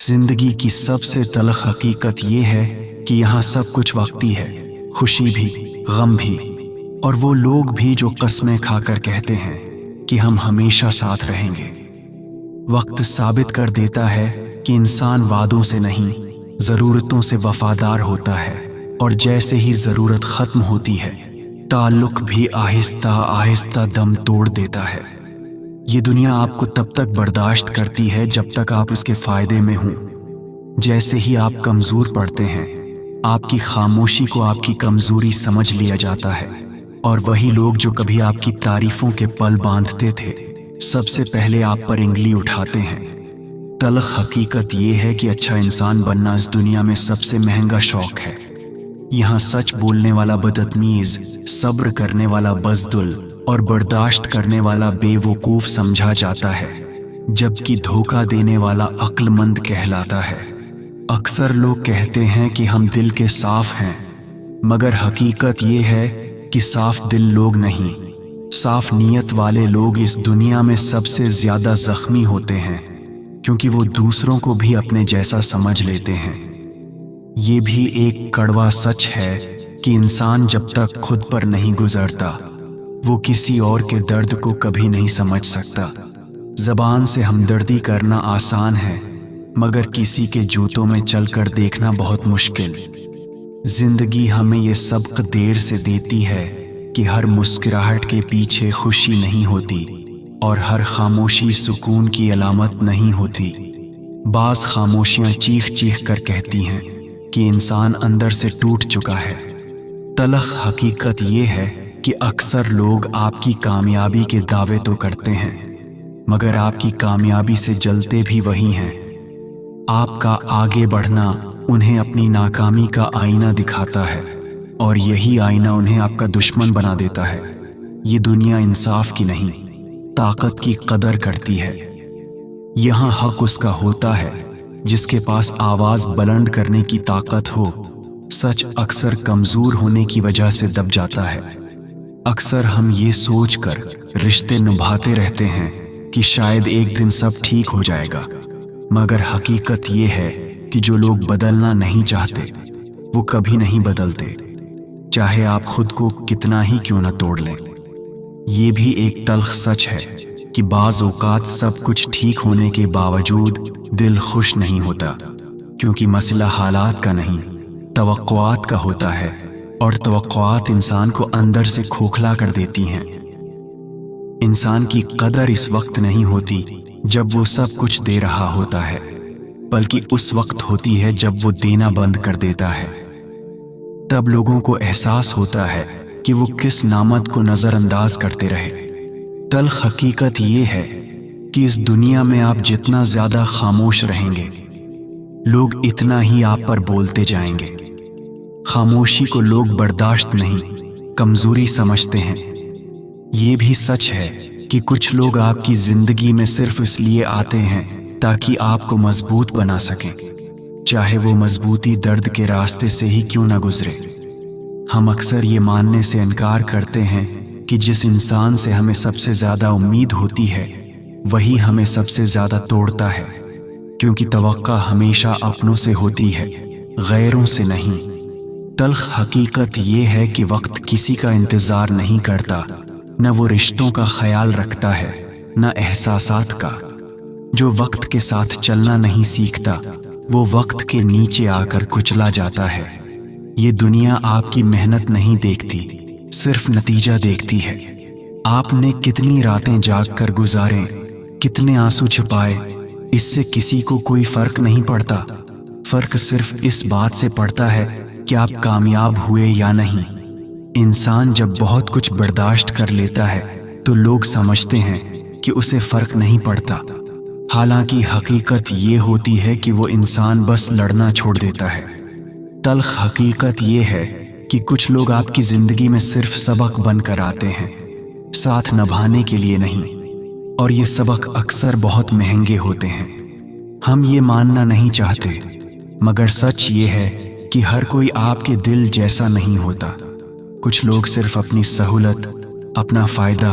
जिंदगी की सबसे तलख हकीकत ये है कि यहाँ सब कुछ वक्ती है, खुशी भी, गम भी, और वो लोग भी जो कस्में खाकर कहते हैं कि हम हमेशा साथ रहेंगे। वक्त साबित कर देता है कि इंसान वादों से नहीं, ज़रूरतों से वफादार होता है, और जैसे ही ज़रूरत ख़त्म होती है, ताल्लुक़ भी आहिस्ता आहिस्ता दम तोड़ देता है। ये दुनिया आपको तब तक बर्दाश्त करती है जब तक आप उसके फ़ायदे में हों। जैसे ही आप कमज़ोर पड़ते हैं, आपकी खामोशी को आपकी कमज़ोरी समझ लिया जाता है, और वही लोग जो कभी आपकी तारीफ़ों के पल बांधते थे, सबसे पहले आप पर इंगली उठाते हैं। तलख़ हकीकत ये है कि अच्छा इंसान बनना इस दुनिया में सबसे महंगा शौक़ है। यहाँ सच बोलने वाला बदतमीज़, सब्र करने वाला बज़दुल और बर्दाश्त करने वाला बेवकूफ़ समझा जाता है, जबकि धोखा देने वाला अक्लमंद कहलाता है। अक्सर लोग कहते हैं कि हम दिल के साफ़ हैं, मगर हकीकत ये है कि साफ़ दिल लोग नहीं, साफ़ नीयत वाले लोग इस दुनिया में सबसे ज़्यादा ज़ख्मी होते हैं, क्योंकि वो दूसरों को भी अपने जैसा समझ लेते हैं। ये भी एक कड़वा सच है कि इंसान जब तक खुद पर नहीं गुजरता, वो किसी और के दर्द को कभी नहीं समझ सकता। ज़बान से हमदर्दी करना आसान है, मगर किसी के जूतों में चलकर देखना बहुत मुश्किल। जिंदगी हमें ये सबक देर से देती है कि हर मुस्कुराहट के पीछे खुशी नहीं होती, और हर खामोशी सुकून की अलामत नहीं होती। बाज़ खामोशियाँ चीख चीख कर कहती हैं कि इंसान अंदर से टूट चुका है। तलख़ हकीकत ये है कि अक्सर लोग आपकी कामयाबी के दावे तो करते हैं, मगर आपकी कामयाबी से जलते भी वही हैं। आपका आगे बढ़ना उन्हें अपनी नाकामी का आईना दिखाता है, और यही आईना उन्हें आपका दुश्मन बना देता है। ये दुनिया इंसाफ की नहीं, ताकत की कदर करती है। यहाँ हक उसका होता है जिसके पास आवाज़ बुलंद करने की ताकत हो। सच अक्सर कमज़ोर होने की वजह से दब जाता है। अक्सर हम ये सोचकर रिश्ते निभाते रहते हैं कि शायद एक दिन सब ठीक हो जाएगा, मगर हकीकत ये है कि जो लोग बदलना नहीं चाहते, वो कभी नहीं बदलते, चाहे आप खुद को कितना ही क्यों न तोड़ लें। ये भी एक तल्ख़ सच है कि बाज़ औक़ात सब कुछ ठीक होने के बावजूद दिल खुश नहीं होता, क्योंकि मसला हालात का नहीं, तवक्कुआत का होता है, और तवक्कुआत इंसान को अंदर से खोखला कर देती हैं। इंसान की कदर इस वक्त नहीं होती जब वो सब कुछ दे रहा होता है, बल्कि उस वक्त होती है जब वो देना बंद कर देता है। तब लोगों को एहसास होता है कि वो किस नामत को नज़रअंदाज करते रहे। तल्ख़ हकीकत ये है कि इस दुनिया में आप जितना ज़्यादा खामोश रहेंगे, लोग इतना ही आप पर बोलते जाएंगे। खामोशी को लोग बर्दाश्त नहीं, कमज़ोरी समझते हैं। ये भी सच है कि कुछ लोग आपकी ज़िंदगी में सिर्फ इसलिए आते हैं ताकि आपको मजबूत बना सकें, चाहे वो मजबूती दर्द के रास्ते से ही क्यों ना गुजरे। हम अक्सर ये मानने से इनकार करते हैं कि जिस इंसान से हमें सबसे ज़्यादा उम्मीद होती है, वही हमें सबसे ज़्यादा तोड़ता है, क्योंकि तवक्का हमेशा अपनों से होती है, गैरों से नहीं। तल्ख़ हकीकत ये है कि वक्त किसी का इंतज़ार नहीं करता, न वो रिश्तों का ख्याल रखता है, न एहसासात का। जो वक्त के साथ चलना नहीं सीखता, वो वक्त के नीचे आकर कुचला जाता है। ये दुनिया आपकी मेहनत नहीं देखती, सिर्फ नतीजा देखती है। आपने कितनी रातें जाग कर गुजारें, कितने आंसू छिपाए, इससे किसी को कोई फ़र्क नहीं पड़ता। फ़र्क सिर्फ इस बात से पड़ता है कि आप कामयाब हुए या नहीं। इंसान जब बहुत कुछ बर्दाश्त कर लेता है तो लोग समझते हैं कि उसे फ़र्क नहीं पड़ता, हालांकि हकीकत ये होती है कि वो इंसान बस लड़ना छोड़ देता है। तल्ख़ हकीकत ये है कि कुछ लोग आपकी ज़िंदगी में सिर्फ सबक बनकर आते हैं, साथ निभाने के लिए नहीं, और ये सबक अक्सर बहुत महंगे होते हैं। हम ये मानना नहीं चाहते, मगर सच ये है कि हर कोई आपके दिल जैसा नहीं होता। कुछ लोग सिर्फ अपनी सहूलत, अपना फ़ायदा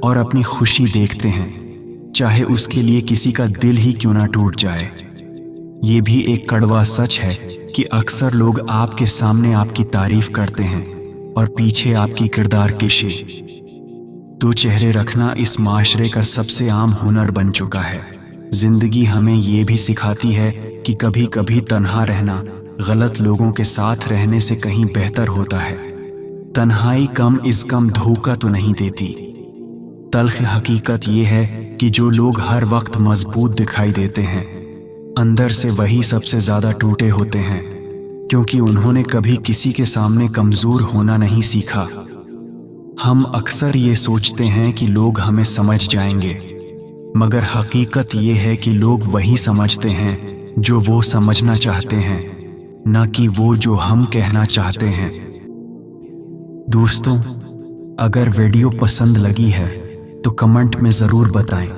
और अपनी खुशी देखते हैं, चाहे उसके लिए किसी का दिल ही क्यों ना टूट जाए। ये भी एक कड़वा सच है कि अक्सर लोग आपके सामने आपकी तारीफ करते हैं और पीछे आपकी किरदार कशी। तो चेहरे रखना इस माशरे का सबसे आम हुनर बन चुका है। जिंदगी हमें ये भी सिखाती है कि कभी कभी तन्हा रहना गलत लोगों के साथ रहने से कहीं बेहतर होता है। तन्हाई कम इस कम धोखा तो नहीं देती। तल्ख हकीकत ये है कि जो लोग हर वक्त मजबूत दिखाई देते हैं, अंदर से वही सबसे ज्यादा टूटे होते हैं, क्योंकि उन्होंने कभी किसी के सामने कमजोर होना नहीं सीखा। हम अक्सर ये सोचते हैं कि लोग हमें समझ जाएंगे, मगर हकीकत ये है कि लोग वही समझते हैं जो वो समझना चाहते हैं, न कि वो जो हम कहना चाहते हैं। दोस्तों, अगर वीडियो पसंद लगी है तो कमेंट में ज़रूर बताएं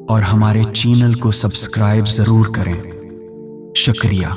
और हमारे चैनल को सब्सक्राइब ज़रूर करें। शुक्रिया।